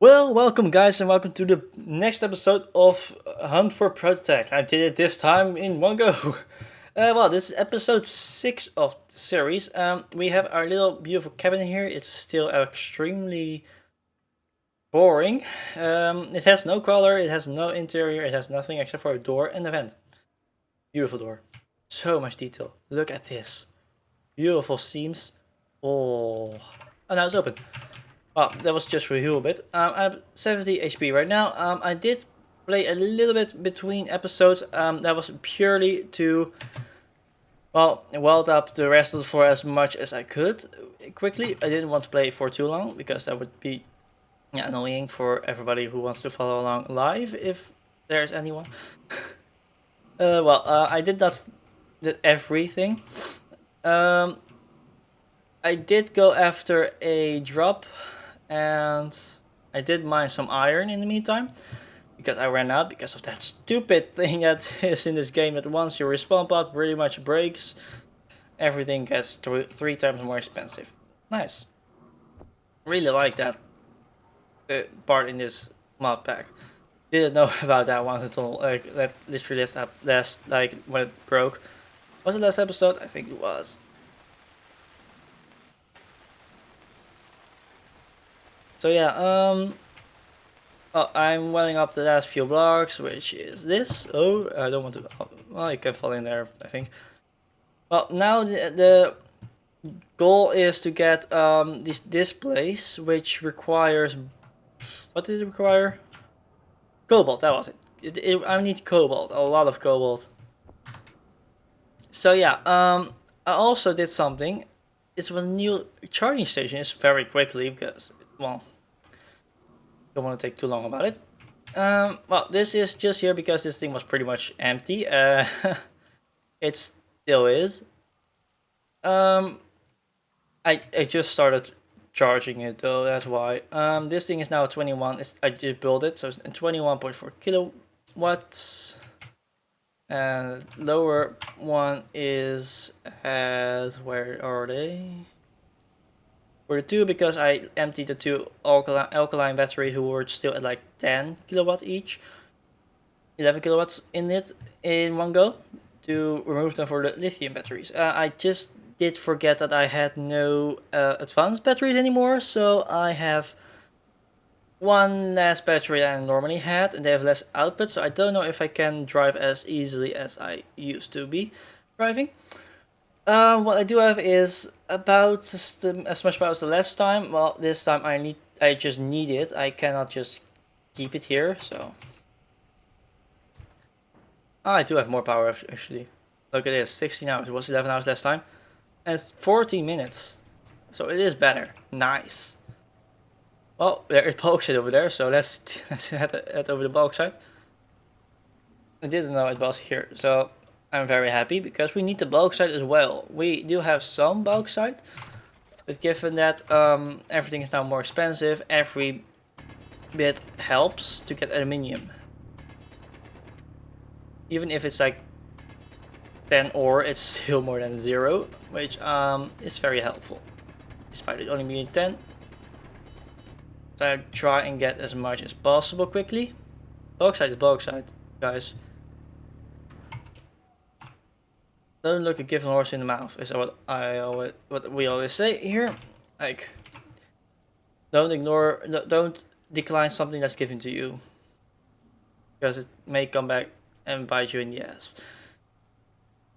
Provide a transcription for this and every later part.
Well, welcome guys, and welcome to the next episode of Hunt for Prototech. I did it this time in one go. Well, this is episode 6 of the series. We have our little beautiful cabin here. It's still extremely boring. It has no color, it has no interior, it has nothing except for a door and a vent. Beautiful door. So much detail. Look at this. Beautiful seams. Oh, and now it's open. Well, that was just for a little bit. I'm 70 HP right now. I did play a little bit between episodes. That was purely to, well, weld up the rest of the floor as much as I could quickly. I didn't want to play for too long because that would be annoying for everybody who wants to follow along live if there's anyone. I did not did everything. Um, I did go after a drop, and I did mine some iron in the meantime, because I ran out because of that stupid thing that is in this game that once your respawn pod pretty much breaks, everything gets three times more expensive. Nice. Really like that part in this mod pack. Didn't know about that one until literally last like when it broke. Was it last episode? I think it was. So yeah, well, I'm welling up the last few blocks, which is this. Oh, I don't want to. Well, you can fall in there, I think. Well, now the goal is to get this place, which requires. What did it require? Cobalt. That was it. I need cobalt, a lot of cobalt. So yeah, I also did something. It's a new charging station. It's very quickly because, well, don't want to take too long about it. Well, this is just here because this thing was pretty much empty. It still is. Um, I just started charging it though. That's why. This thing is now 21. I just built it, so it's 21.4 kilowatts. And lower one is as where are they? For the two, because I emptied the two alkaline batteries who were still at like 10 kilowatt each, 11 kilowatts in it in one go, to remove them for the lithium batteries. I just did forget that I had no advanced batteries anymore, so I have one less battery than I normally had, and they have less output, so I don't know if I can drive as easily as I used to be driving. What I do have is about as much power as the last time. Well, this time I just need it. I cannot just keep it here, so. I do have more power actually. Look at this, 16 hours. It was 11 hours last time. And it's 14 minutes. So it is better. Nice. Well, there is bauxite over there, so let's head over the bauxite. I didn't know it was here, so I'm very happy because we need the bauxite as well. We do have some bauxite, but given that everything is now more expensive, every bit helps to get aluminium. Even if it's like 10 ore, it's still more than 0, which is very helpful. Despite it only being 10. So I try and get as much as possible quickly. Bauxite is bauxite, guys. Don't look a given horse in the mouth, is what we always say here. Like, don't decline something that's given to you, because it may come back and bite you in the ass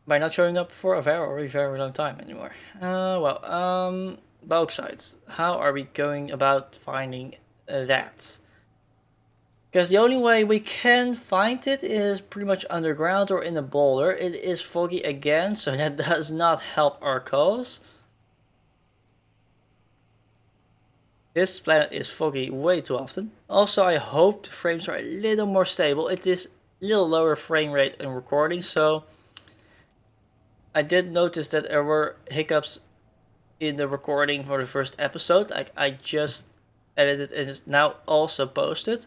by not showing up for a very, very long time anymore. Bauxite. How are we going about finding that? Because the only way we can find it is pretty much underground or in a boulder. It is foggy again, so that does not help our cause. This planet is foggy way too often. Also, I hope the frames are a little more stable. It is a little lower frame rate in recording, so I did notice that there were hiccups in the recording for the first episode. Like, I just edited and it's now also posted.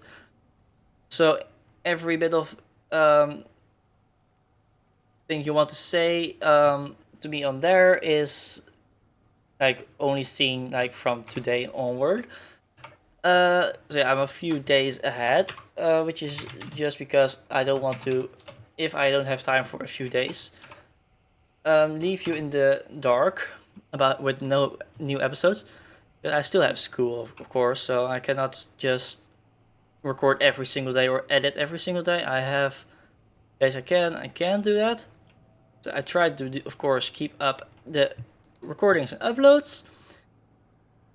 So every bit of thing you want to say to me on there is like only seen like from today onward. So yeah, I'm a few days ahead, which is just because I don't want to, if I don't have time for a few days, leave you in the dark about with no new episodes. But I still have school, of course, so I cannot just record every single day or edit every single day. I have days I can do that. So I try to, do, of course, keep up the recordings and uploads,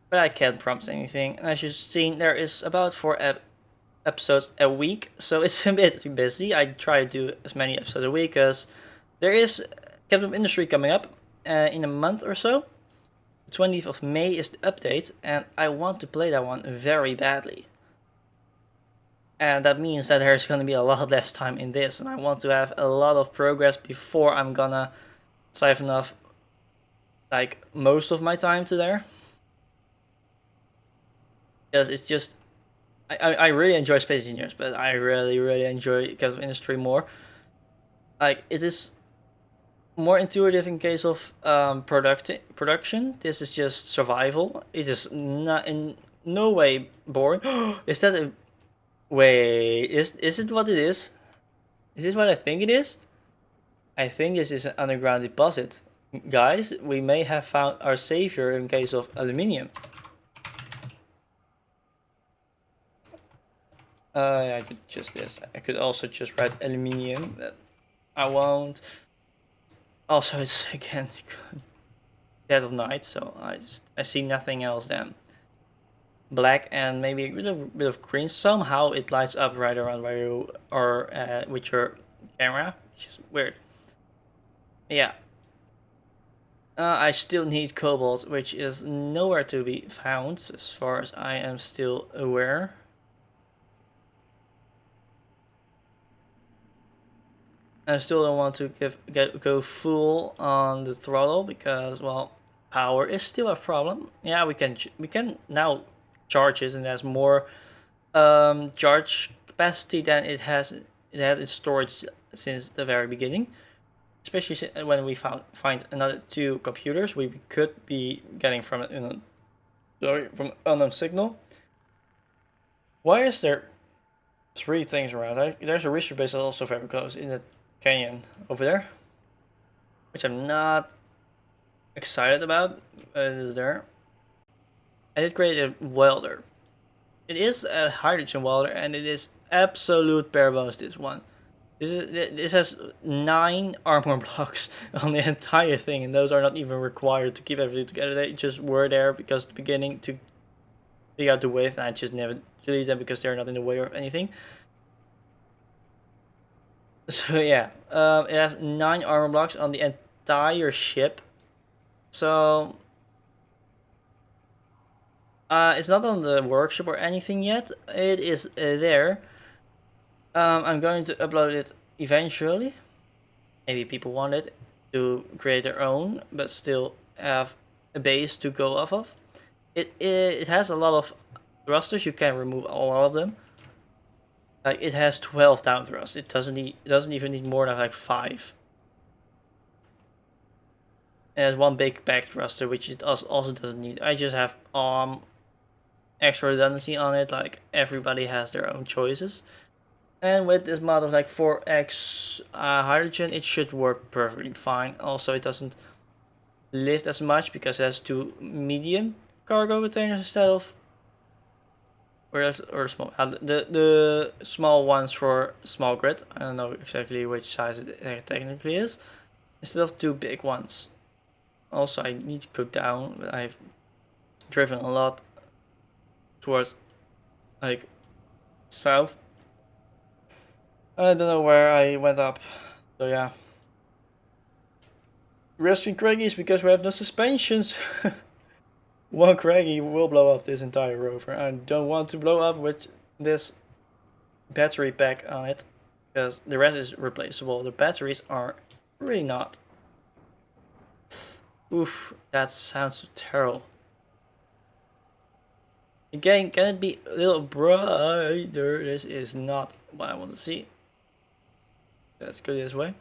but I can't promise anything. And as you've seen, there is about 4 episodes a week, so it's a bit busy. I try to do as many episodes a week because there is Captain of Industry coming up in a month or so. The 20th of May is the update, and I want to play that one very badly. And that means that there's going to be a lot less time in this, and I want to have a lot of progress before I'm gonna siphon off like most of my time to there. Because it's just I really enjoy Space Engineers, but I really enjoy Captain of Industry more. Like it is more intuitive in case of production. This is just survival. It is not in no way boring. Is that a wait? Is it what it is? Is this what I think it is? I think this is an underground deposit. Guys, we may have found our savior in case of aluminium. I could just this. I could also just write aluminium, but I won't. Also, it's again dead of night, so I see nothing else then. Black and maybe a bit of green. Somehow it lights up right around where you are with your camera, which is weird. Yeah. I still need cobalt, which is nowhere to be found as far as I am still aware. I still don't want to go full on the throttle because, well, power is still a problem. Yeah, we can now charge it, and has more charge capacity than it had in storage since the very beginning. Especially when we find another 2 computers we could be getting from it from unknown signal. Why is there 3 things around? There's a research base also very close in the canyon over there, which I'm not excited about, but it is there. I did create a welder. It is a hydrogen welder, and it is absolute bare bones. This one. This has 9 armor blocks on the entire thing, and those are not even required to keep everything together. They just were there because at the beginning to figure out the width, and I just never delete them because they're not in the way of anything. So yeah, it has 9 armor blocks on the entire ship. So it's not on the workshop or anything yet. It is there. I'm going to upload it eventually. Maybe people want it to create their own, but still have a base to go off of. It has a lot of thrusters. You can remove all of them. Like it has 12 down thrust. It doesn't even need more than like 5. And there's 1 big back thruster, which it also doesn't need. I just have extra redundancy on it. Like everybody has their own choices. And with this mod of like 4x hydrogen, it should work perfectly fine. Also, it doesn't lift as much because it has 2 medium cargo containers instead of or small. The small ones for small grid. I don't know exactly which size it technically is. Instead of 2 big ones. Also, I need to go down, but I've driven a lot towards like south. I don't know where I went up. So yeah. Resting Craggies because we have no suspensions. 1 Craggy will blow up this entire rover. I don't want to blow up with this battery pack on it. Because the rest is replaceable. The batteries are really not. Oof, that sounds terrible. Again, can it be a little brighter? This is not what I want to see. Let's go this way.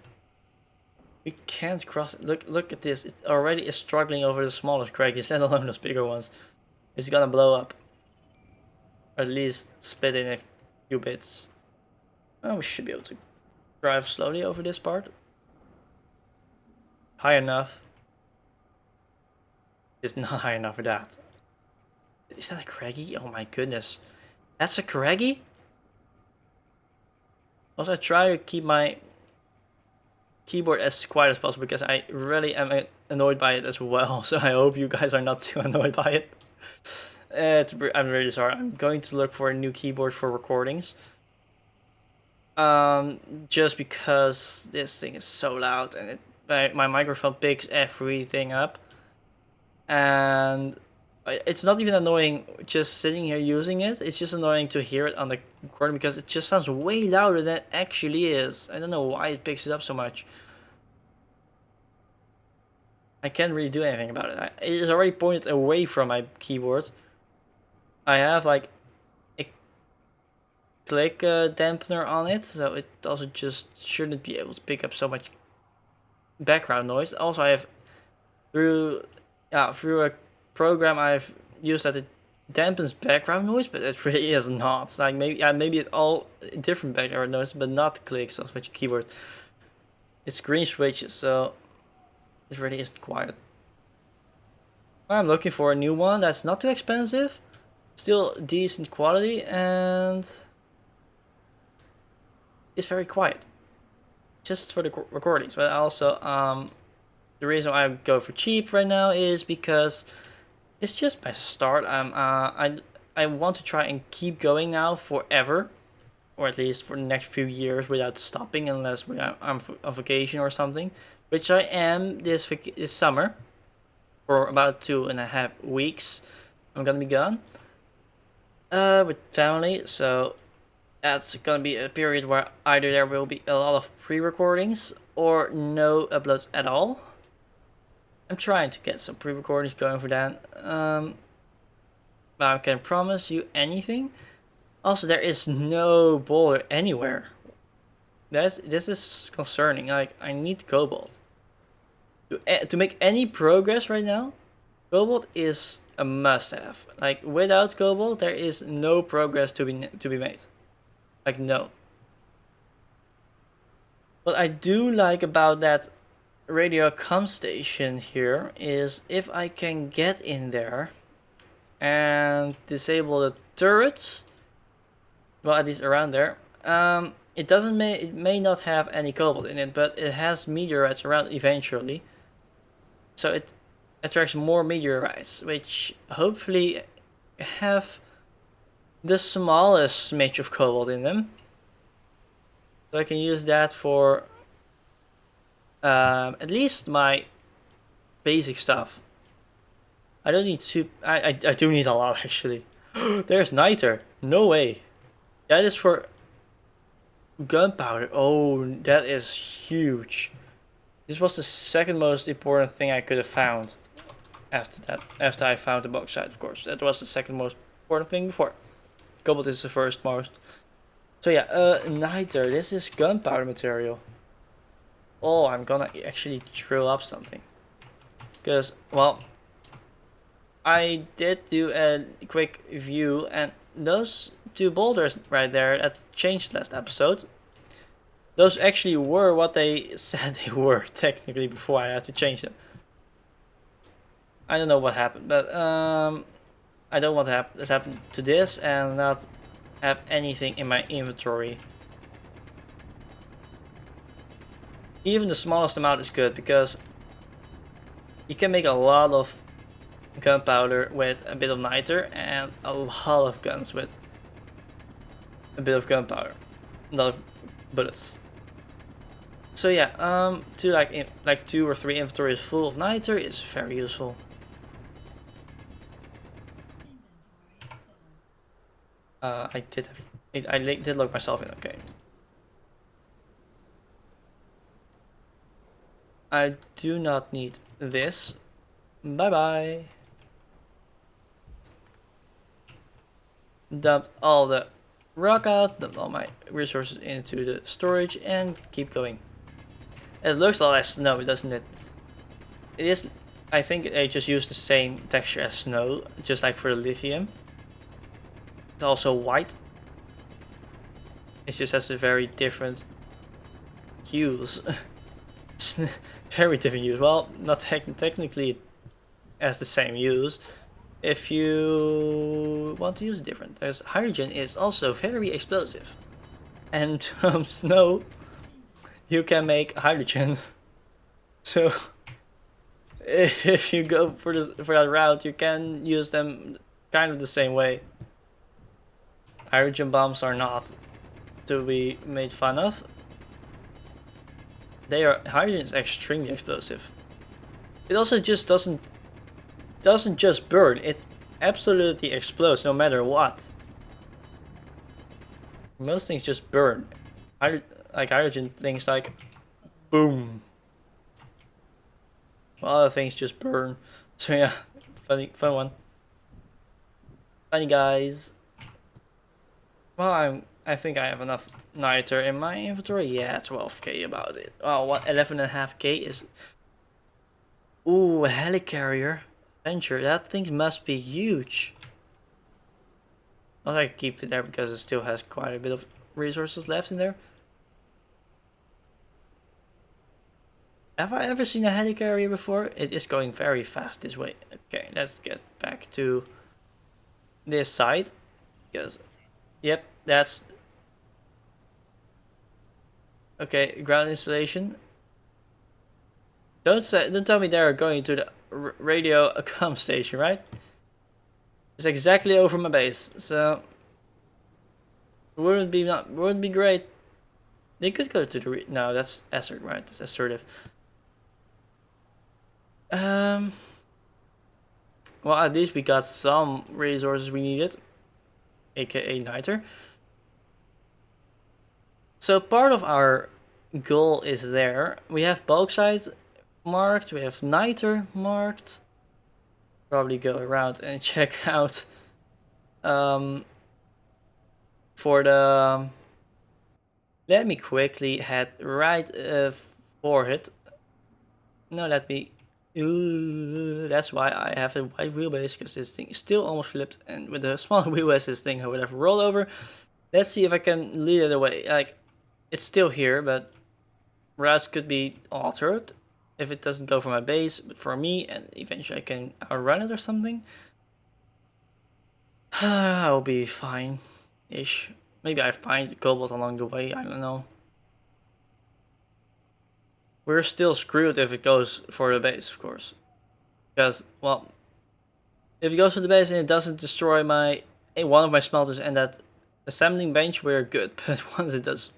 We can't cross it. Look at this. It already is struggling over the smallest craggies, let alone those bigger ones. It's gonna blow up. Or at least split in a few bits. Oh, we should be able to drive slowly over this part. High enough. It's not high enough for that. Is that a Craggy? Oh my goodness. That's a Craggy? Also, I try to keep my keyboard as quiet as possible because I really am annoyed by it as well. So I hope you guys are not too annoyed by it. I'm really sorry. I'm going to look for a new keyboard for recordings. Just because this thing is so loud and my microphone picks everything up. And it's not even annoying just sitting here using it. It's just annoying to hear it on the recording because it just sounds way louder than it actually is. I don't know why it picks it up so much. I can't really do anything about it. It is already pointed away from my keyboard. I have like a click dampener on it, so it also just shouldn't be able to pick up so much background noise. Also, I have through a program I've used that it dampens background noise, but it really is not. It's like maybe it's all different background noise, but not clicks on switch keyboard. It's green switches, so it really isn't quiet. I'm looking for a new one that's not too expensive, still decent quality, and it's very quiet. Just for the recordings, but also the reason why I go for cheap right now is because it's just my start. I want to try and keep going now forever, or at least for the next few years without stopping, unless I'm on vacation or something, which I am this summer. For about 2.5 weeks, I'm gonna be gone with family, so that's gonna be a period where either there will be a lot of pre-recordings or no uploads at all. I'm trying to get some pre-recordings going for that. But I can promise you anything. Also, there is no boulder anywhere. This is concerning. Like, I need cobalt. To make any progress right now, cobalt is a must-have. Like, without cobalt, there is no progress to be made. Like, no. What I do like about that radio comm station here is if I can get in there and disable the turrets, well, at least around there, it may not have any cobalt in it, but it has meteorites around eventually, so it attracts more meteorites, which hopefully have the smallest smidge of cobalt in them, so I can use that for at least my basic stuff. I don't need I do need a lot actually. There's niter. No way. That is for gunpowder. Oh, that is huge. This was the second most important thing I could have found. After I found the bauxite, of course. That was the second most important thing before. Cobalt is the first most. So yeah, niter. This is gunpowder material. Oh, I'm gonna actually drill up something. Because, well, I did do a quick view, and those two boulders right there that changed last episode, those actually were what they said they were, technically, before I had to change them. I don't know what happened, but I don't want to happen to this and not have anything in my inventory. Even the smallest amount is good, because you can make a lot of gunpowder with a bit of niter and a lot of guns with a bit of gunpowder, a lot of bullets. So yeah, to like 2 or 3 inventories full of niter is very useful. I did log myself in. Okay. I do not need this. Bye bye. Dumped all the rock out, dumped all my resources into the storage, and keep going. It looks a lot like snow, doesn't it? It is. I think I just used the same texture as snow, just like for the lithium. It's also white. It just has a very different hues. Very different hues. Well, not technically it has the same use. If you want to use it different, there's hydrogen is also very explosive. And from snow, you can make hydrogen. So if you go for that route, you can use them kind of the same way. Hydrogen bombs are not to be made fun of. Hydrogen is extremely explosive. It also just doesn't just burn. It absolutely explodes no matter what. Most things just burn. Like hydrogen things like boom. Well, other things just burn. So yeah, fun one. Funny guys. Well, I think I have enough niter in my inventory. Yeah, 12k about it. Oh, what 11.5k is. Ooh, a helicarrier. Adventure. That thing must be huge. I'll like keep it there because it still has quite a bit of resources left in there. Have I ever seen a helicarrier before? It is going very fast this way. Okay, let's get back to this side. Because, yep, that's... Okay, ground installation. Don't tell me they're going to the radio comm station, right? It's exactly over my base, so... Wouldn't be great. They could go to the no, that's assert, right? That's assertive. Well, at least we got some resources we needed, aka niter. So part of our goal is there. We have bauxite marked. We have niter marked. Probably go around and check out for the. Let me quickly head right for it. No, let me. That's why I have a wide wheelbase, because this thing is still almost flipped, and with a small wheelbase this thing would have rolled over. Let's see if I can lead it away. Like, it's still here, but routes could be altered if it doesn't go for my base, but for me, and eventually I can outrun it or something. I'll be fine-ish. Maybe I find cobalt along the way, I don't know. We're still screwed if it goes for the base, of course. Because, well, if it goes for the base and it doesn't destroy one of my smelters and that assembling bench, we're good. But once it does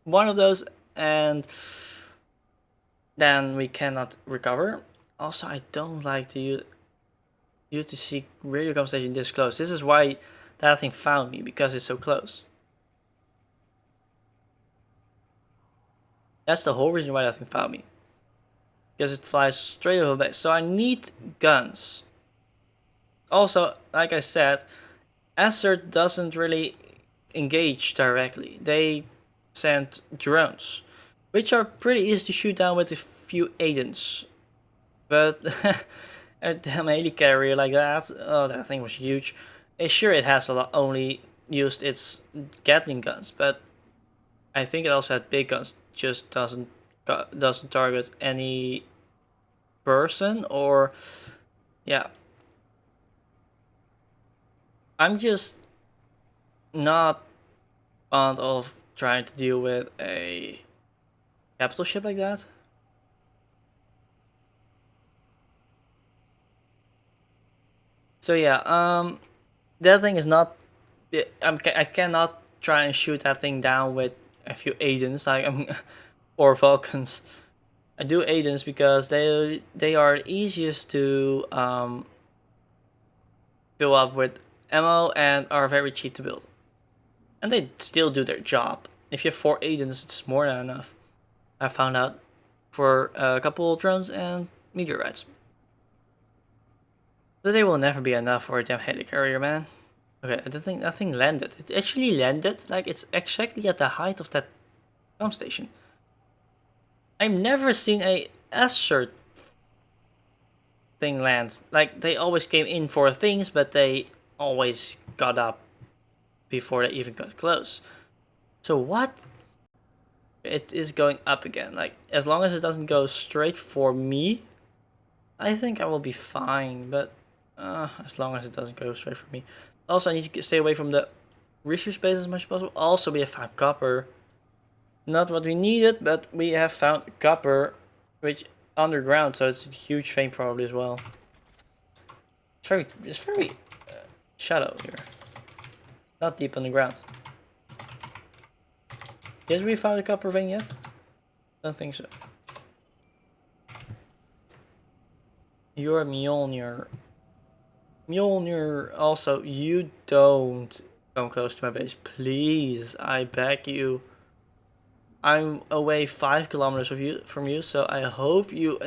one of those, and then we cannot recover. Also, I don't like to UTC radio comm station this close. This is why that thing found me, because it's so close. That's the whole reason why that thing found me. Because it flies straight over base. So I need guns. Also, like I said, Assert doesn't really engage directly. They send drones, which are pretty easy to shoot down with a few Aidens. But a damn helicarrier like that, oh, that thing was huge. Sure, it has only used its Gatling guns, but I think it also had big guns. Just doesn't target any person, or yeah. I'm just not fond of trying to deal with a capital ship like that. So yeah, that thing is not. I cannot try and shoot that thing down with a few Aidens, like or Vulcans. I do Aidens because they are easiest to fill up with ammo and are very cheap to build. And they still do their job. If you have 4 Aidens, it's more than enough. I found out for a couple of drones and meteorites. But they will never be enough for a damn helicarrier, man. Okay, that thing landed. It actually landed, like it's exactly at the height of that comm station. I've never seen a assert thing land. Like, they always came in for things, but they always got up before they even got close. So what? It is going up again. Like, as long as it doesn't go straight for me, I think I will be fine. But as long as it doesn't go straight for me. Also, I need to stay away from the research base as much as possible. Also, we have found copper. Not what we needed, but we have found copper, which underground, so it's a huge vein probably as well. It's very shallow here. Not deep underground. Did we find a copper vein yet? Don't think so. You're a Mjolnir. Mjolnir, also, you don't come close to my base. Please, I beg you. I'm away 5 kilometers from you, so I hope you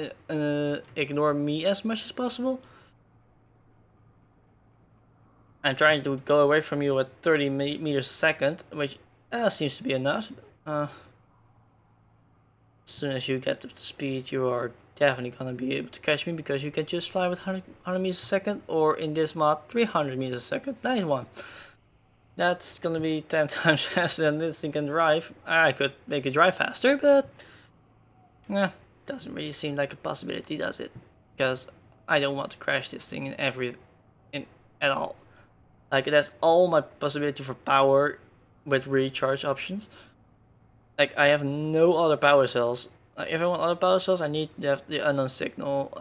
ignore me as much as possible. I'm trying to go away from you at 30 meters a second, which seems to be enough. As soon as you get up to speed, you are definitely gonna be able to catch me because you can just fly with 100 meters a second, or in this mod, 300 meters a second. Nice one. That's gonna be 10 times faster than this thing can drive. I could make it drive faster, but doesn't really seem like a possibility, does it? Because I don't want to crash this thing in at all. Like, that's all my possibility for power with recharge options. Like, I have no other power cells. Like, if I want other power cells, I need to have the unknown signal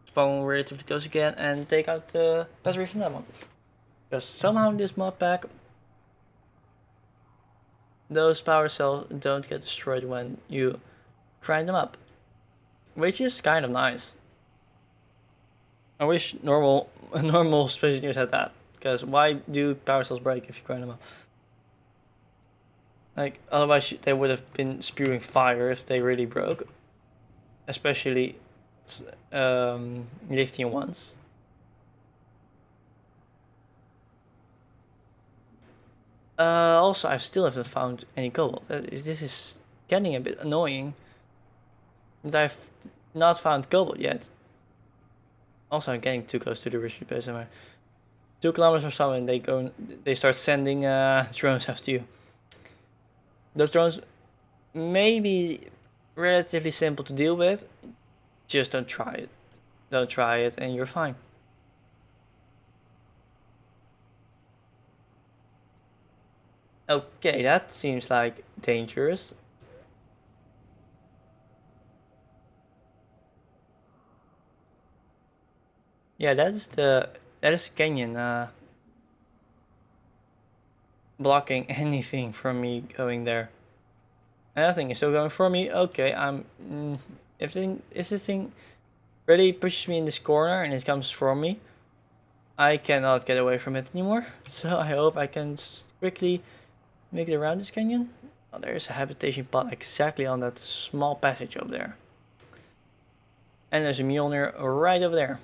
spawn relatively close again and take out the battery from that one. Because somehow in this mod pack, those power cells don't get destroyed when you grind them up, which is kind of nice. I wish normal space engineers had that, because why do power cells break if you grind them up? Like, otherwise they would have been spewing fire if they really broke, especially lithium ones. Also, I still haven't found any cobalt. This is getting a bit annoying that I've not found cobalt yet. Also, I'm getting too close to the research base. Am I? 2 kilometers or so, and they start sending drones after you. Those drones may be relatively simple to deal with. Just don't try it. Don't try it, and you're fine. Okay, that seems like dangerous. Yeah, that is canyon blocking anything from me going there. And that thing is still going for me. Okay, if this thing really pushes me in this corner and it comes for me, I cannot get away from it anymore. So I hope I can quickly make it around this canyon. Oh, there's a habitation pod exactly on that small passage over there. And there's a Mjolnir right over there.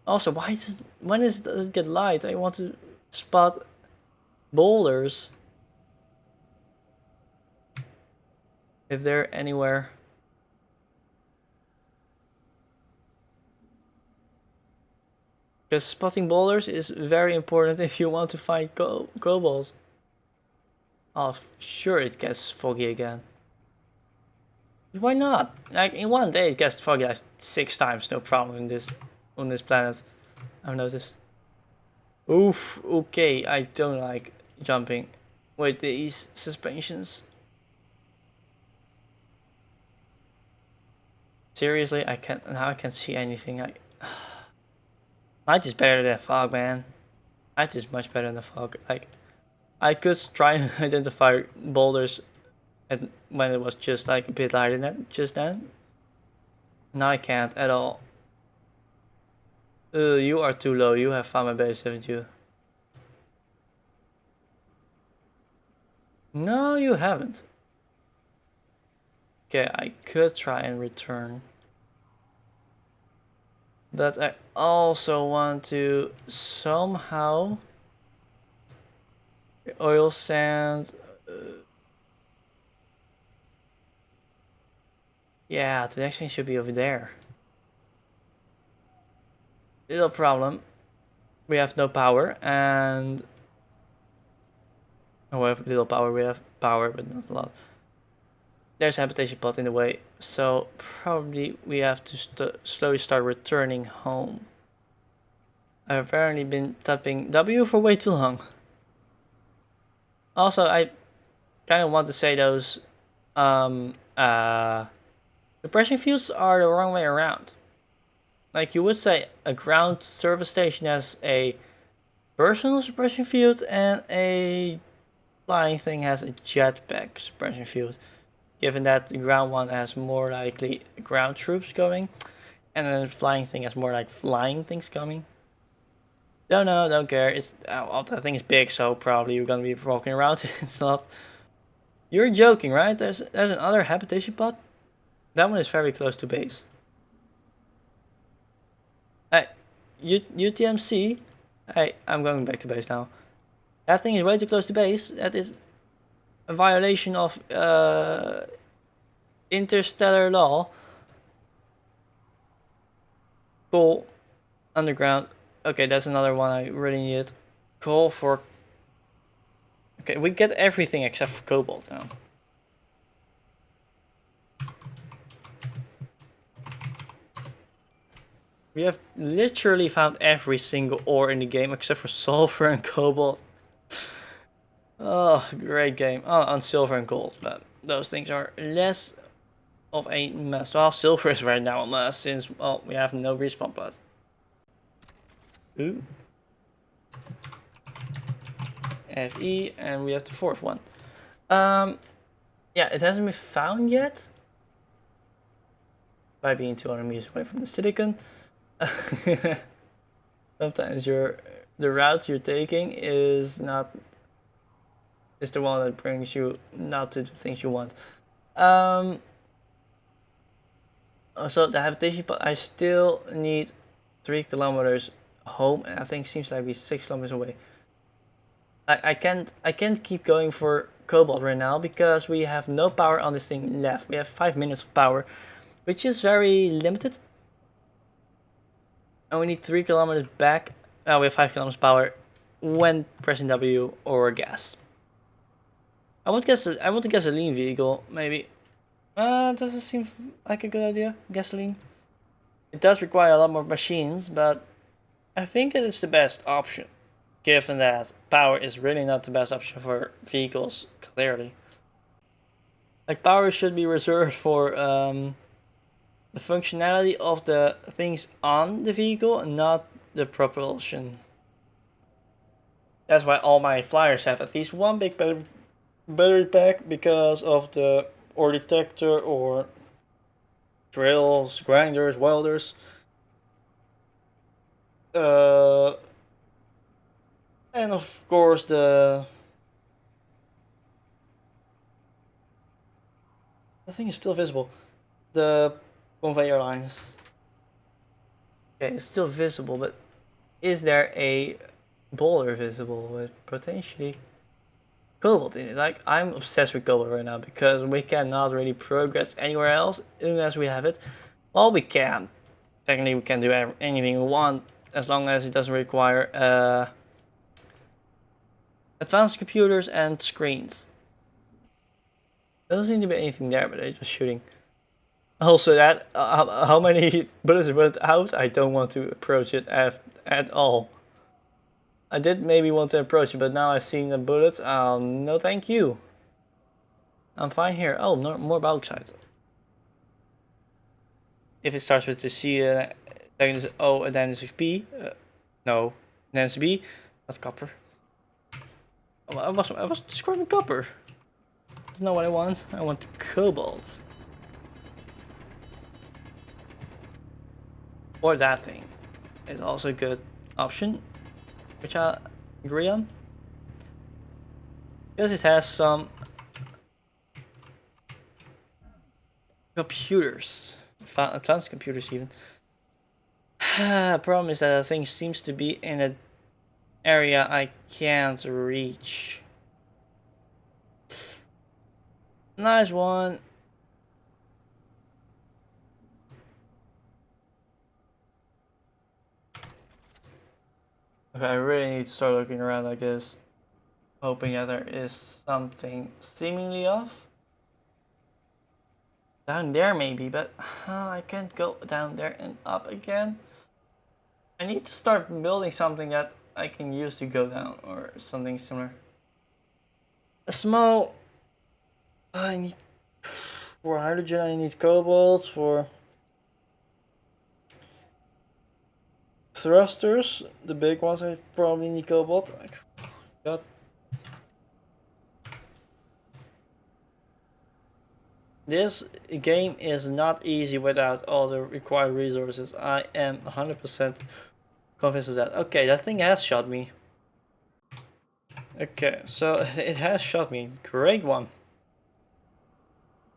Also, when does it get light? I want to spot boulders. If they're anywhere. Because spotting boulders is very important if you want to find kobolds. Oh, sure it gets foggy again. Why not? Like, in one day it gets foggy like 6 times, no problem on this planet. I've noticed. Oof, okay, I don't like jumping with these suspensions. Seriously, I can't see anything. Night is better than fog, man. Night is much better than fog. Like, I could try and identify boulders when it was just like a bit lighter than that just then. Now I can't at all. You are too low. You have found my base, haven't you? No, you haven't. Okay, I could try and return. But I also want to somehow oil sand. Yeah, the next thing should be over there. little problem. We have no power, and we have little power. We have power, but not a lot. There's a habitation pod in the way, so probably we have to slowly start returning home. I've apparently been tapping W for way too long. Also, I kind of want to say those suppression fields are the wrong way around. Like you would say, a ground service station has a personal suppression field and a flying thing has a jetpack suppression field. Given that the ground one has more likely ground troops going, and then the flying thing has more like flying things coming. Don't know, don't care. It's well, that thing is big, so probably you're gonna be walking around. It's not. You're joking, right? There's another habitation pod. That one is very close to base. Hey, UTMC. Hey, I'm going back to base now. That thing is way too close to base. That is a violation of interstellar law. Coal underground. Okay, that's another one I really need. Coal for. Okay, we get everything except for cobalt now. We have literally found every single ore in the game except for sulfur and cobalt. Oh, great game. Oh, and silver and gold, but those things are less of a mess. Well, silver is right now a mess since, well, we have no respawn pod. Ooh. FE, and we have the fourth one. Yeah, it hasn't been found yet. By being 200 meters away from the silicon. Sometimes the route you're taking is the one that brings you not to the things you want. So the habitation pod, I still need 3 kilometers home, and I think seems like we're 6 kilometers away. I can't keep going for cobalt right now because we have no power on this thing left. We have 5 minutes of power, which is very limited. And we need 3 kilometers back. We have 5 kilometers power when pressing W or gas. I want a gasoline vehicle, maybe. Doesn't seem like a good idea, gasoline. It does require a lot more machines, but I think it is the best option, given that power is really not the best option for vehicles, clearly. Like, power should be reserved for the functionality of the things on the vehicle and not the propulsion. That's why all my flyers have at least one big battery pack because of the ore detector or drills, grinders, welders. And of course the thing is still visible. The conveyor lines. Okay, it's still visible, but is there a boulder visible with potentially cobalt in it? Like, I'm obsessed with cobalt right now because we cannot really progress anywhere else unless we have it. Well, we can. Technically, we can do anything we want as long as it doesn't require advanced computers and screens. There doesn't seem to be anything there, but it was shooting. Also, that how many bullets went out? I don't want to approach it at all. I did maybe want to approach it, but now I've seen the bullets. No, thank you. I'm fine here. Oh, no more bauxite. If it starts with the C, then it's O, and then it's P. No, then it's B. That's copper. Oh, I was describing copper. That's not what I want. I want cobalt. Or that thing is also a good option, which I agree on. Because it has some computers, advanced computers even. Problem is that the thing seems to be in an area I can't reach. Nice one. I really need to start looking around like this, hoping that there is something seemingly off. Down there maybe, but I can't go down there and up again. I need to start building something that I can use to go down or something similar. A small... I need... For hydrogen I need cobalt, for... Thrusters, the big ones, I probably need cobalt. God. This game is not easy without all the required resources. I am 100% convinced of that. Okay, that thing has shot me. Okay, so it has shot me. Great one.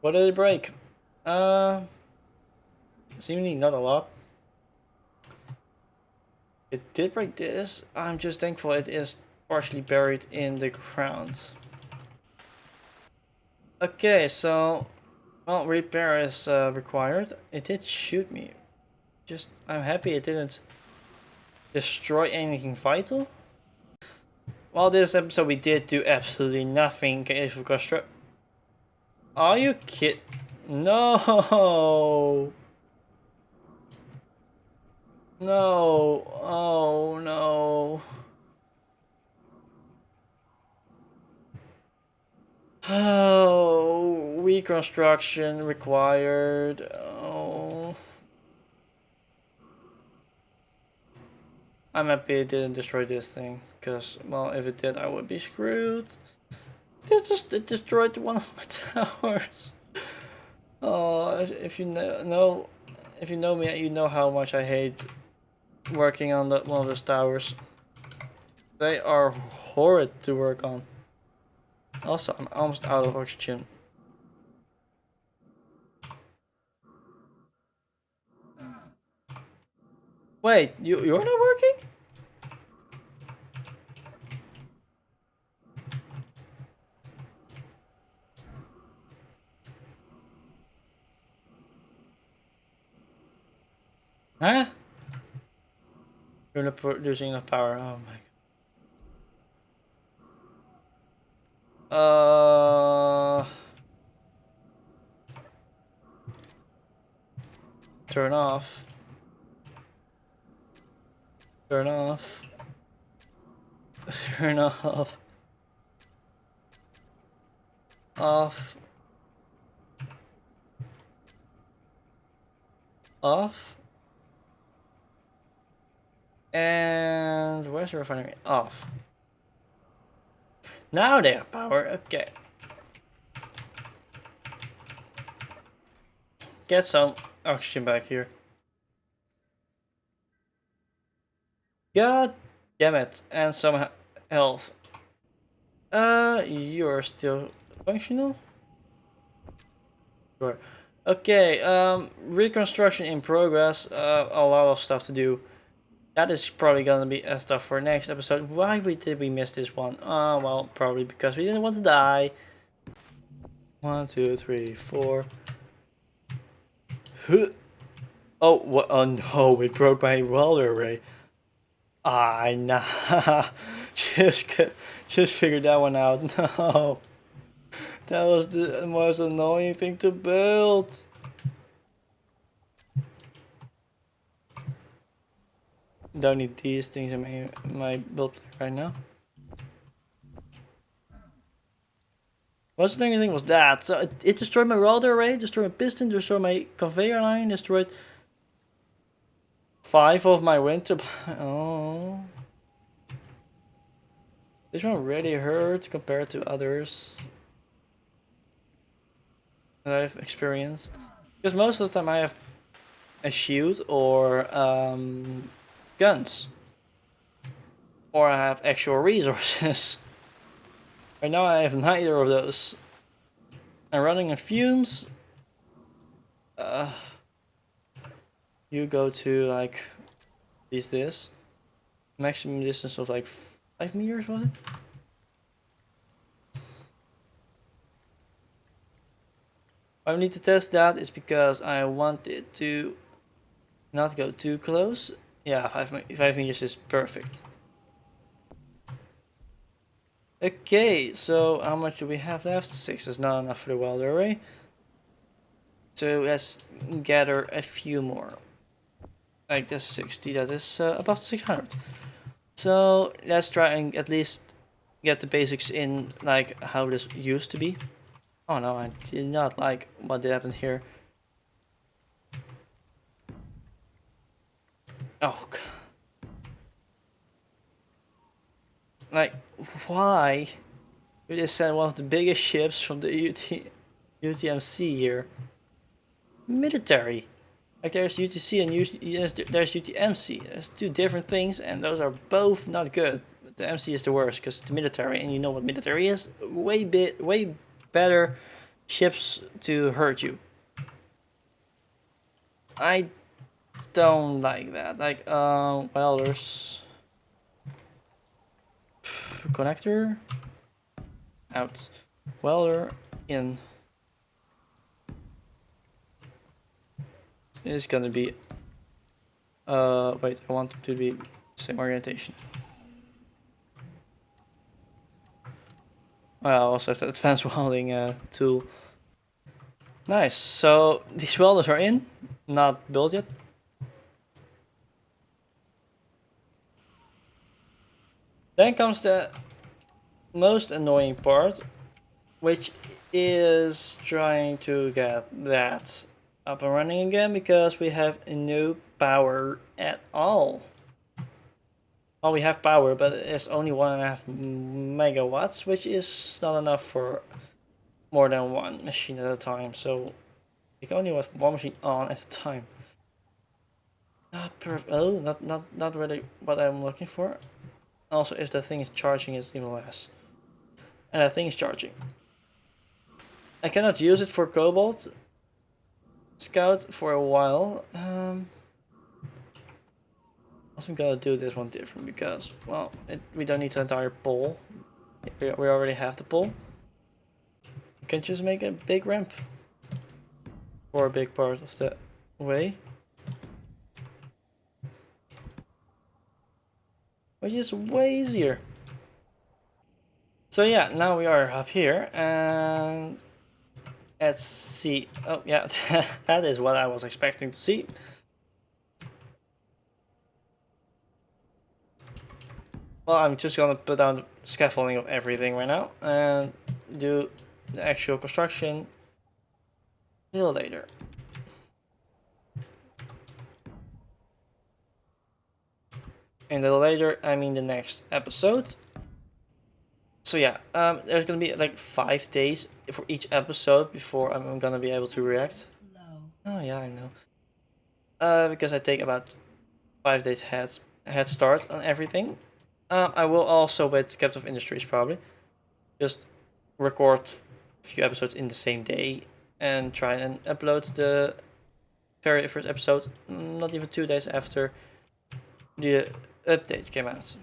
What did it break? Seemingly not a lot. It did break this. I'm just thankful it is partially buried in the ground. Okay, so well, repair is required. It did shoot me. Just I'm happy it didn't destroy anything vital. Well, this episode we did do absolutely nothing in case of construct. Are you kid? No. No. Oh no. Oh, reconstruction required. Oh. I'm happy it didn't destroy this thing, because, well, if it did, I would be screwed. It destroyed one of my towers. Oh, if you know, if you know me, you know how much I hate working on one of those towers. They are horrid to work on. Also, I'm almost out of oxygen. Wait, you're not working? Huh? You're not producing enough power. Oh my god. Turn off. Turn off. Turn off. Off. Off. And where's the refinery? Off. Now they have power. Okay. Get some oxygen back here. God damn it. And some health. You're still functional? Sure. Okay, reconstruction in progress. A lot of stuff to do. That is probably gonna be stuff for next episode. Why did we miss this one? Well, probably because we didn't want to die. 1, 2, 3, 4. Oh, what? Oh no! It broke my welder array. Nah. just figured that one out. No, that was the most annoying thing to build. Don't need these things in my build right now. What's the only thing was that? So it destroyed my welder array, destroyed my piston, destroyed my conveyor line, destroyed 5 of my wind turbine. Oh. This one really hurts compared to others that I've experienced. Because most of the time I have a shield or guns. Or I have actual resources. Right now I have neither of those. I'm running on fumes. You go to like this. Maximum distance of like 5 meters, was it? I need to test that is because I want it to not go too close. Yeah, 5 meters is perfect. Okay, so how much do we have left? 6 is not enough for the welder array. So let's gather a few more. Like this 60, that is above 600. So let's try and at least get the basics in, like how this used to be. Oh no, I did not like what did happen here. Oh, like why did they send one of the biggest ships from the UTMC here? Military. Like there's UTC and there's UTMC. There's two different things, and those are both not good. But the MC is the worst because the military, and you know what military is, way better ships to hurt you. I don't like that. Like welders, connector out, welder in. It's gonna be wait, I want it to be same orientation. I also have the advanced welding tool. Nice, so these welders are in, not built yet. Then comes the most annoying part, which is trying to get that up and running again because we have no power at all. Well, we have power, but it's only 1.5 megawatts, which is not enough for more than one machine at a time. So you can only have one machine on at a time. Not really what I'm looking for. Also, if the thing is charging, it's even less. And that thing is charging. I cannot use it for Cobalt Scout for a while. Also, I'm gonna do this one different because, well, we don't need the entire pole. We already have the pole. You can just make a big ramp for a big part of the way. Which is way easier. So yeah, now we are up here and let's see. Oh yeah, that is what I was expecting to see. Well, I'm just gonna put down the scaffolding of everything right now and do the actual construction a little later. And a little later, I mean the next episode. So yeah, there's gonna be like 5 days for each episode before I'm gonna be able to react. Oh yeah, I know. Because I take about 5 days head start on everything. I will also with Captive Industries probably just record a few episodes in the same day and try and upload the very first episode not even 2 days after the update came out.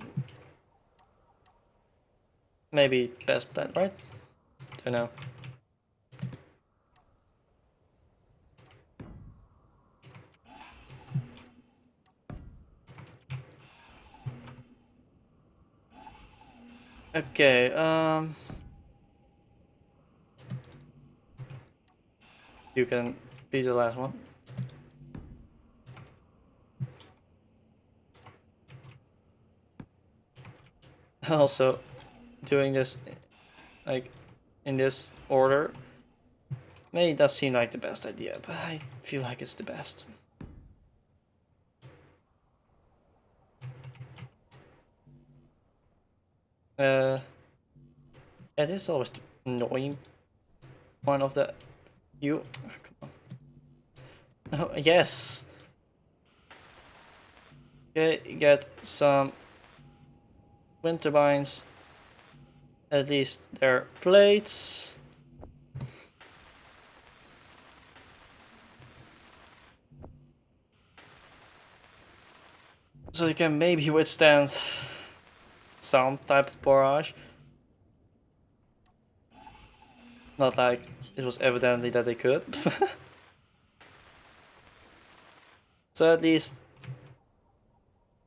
Maybe best plan, right? Don't know. Okay, you can be the last one. Also, doing this like in this order may not seem like the best idea, but I feel like it's the best. Yeah, this is always the annoying one of the you. Oh, come on. Oh, yes. Okay, get some wind turbines. At least their plates. So they can maybe withstand some type of barrage. Not like it was evidently that they could. So at least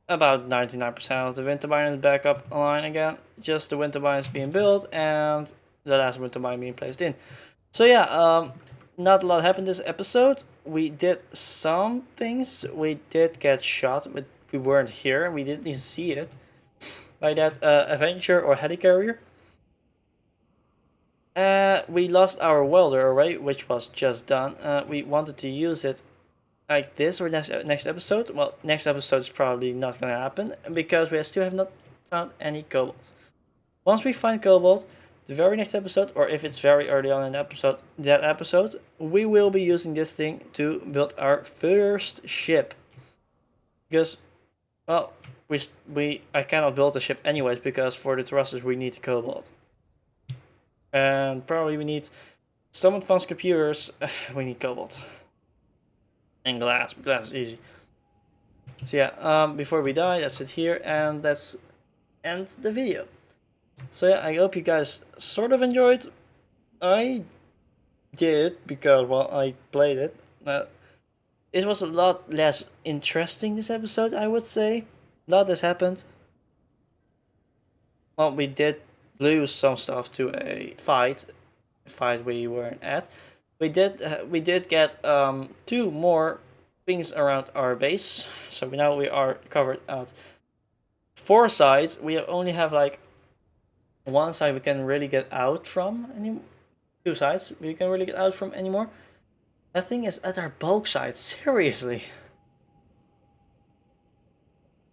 about 99% of the wind turbine is back up online again. Just the wind turbine is being built and the last wind turbine being placed in. So yeah, not a lot happened this episode. We did some things. We did get shot, but we weren't here. We didn't even see it by that Avenger or helicarrier. We lost our welder array, which was just done. We wanted to use it like this or next episode. Well, next episode is probably not gonna happen because we still have not found any cobalt. Once we find cobalt, the very next episode, or if it's very early on in that episode, we will be using this thing to build our first ship. Because, well, I cannot build a ship anyways because for the thrusters we need the cobalt. And probably we need some advanced computers. We need cobalt and glass. Glass is easy. So yeah, before we die, let's sit here and let's end the video. So yeah, I hope you guys sort of enjoyed. I did because, well, I played it. It was a lot less interesting this episode, I would say. A lot has happened. Well, we did lose some stuff to a fight we weren't at. We did get 2 more things around our base, so now we are covered at 4 sides. We only have like 1 side we can really get out from anymore. 2 sides we can really get out from anymore. That thing is at our bulk side, seriously.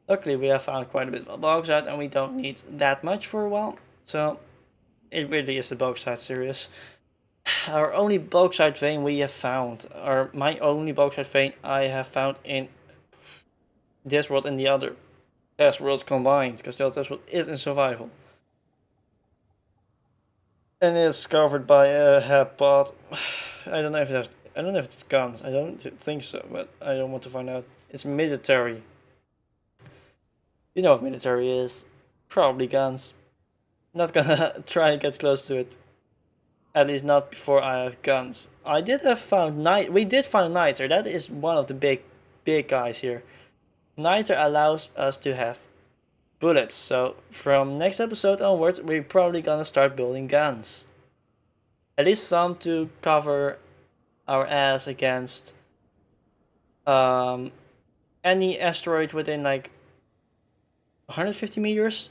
Luckily we have found quite a bit of bauxite and we don't need that much for a while. So it really is the bauxite serious. Our only bauxite vein we have found, or my only bauxite vein I have found in this world and the other test worlds combined, because the other test world is in survival. And it's covered by a headpod. I don't know if it's guns. I don't think so, but I don't want to find out. It's military. You know what military is. Probably guns. Not gonna try and get close to it. At least not before I have guns. We did find niter. That is one of the big guys here. Niter allows us to have bullets. So from next episode onwards, we're probably gonna start building guns. At least some to cover our ass against any asteroid within like 150 meters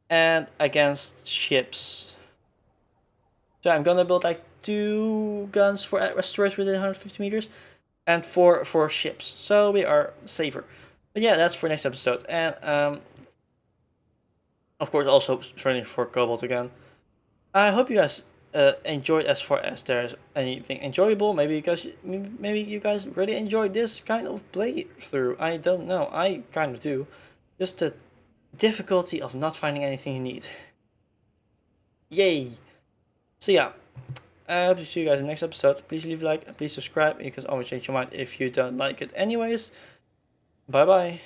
and against ships. So I'm gonna build like 2 guns for asteroids within 150 meters and 4 for ships, so we are safer. But yeah, that's for next episode. And of course also training for cobalt again. I hope you guys enjoyed as far as there's anything enjoyable. Maybe you guys really enjoyed this kind of playthrough. I don't know. I kind of do. Just the difficulty of not finding anything you need. Yay! So yeah, I hope to see you guys in the next episode. Please leave a like and please subscribe. You can always change your mind if you don't like it anyways. Bye bye.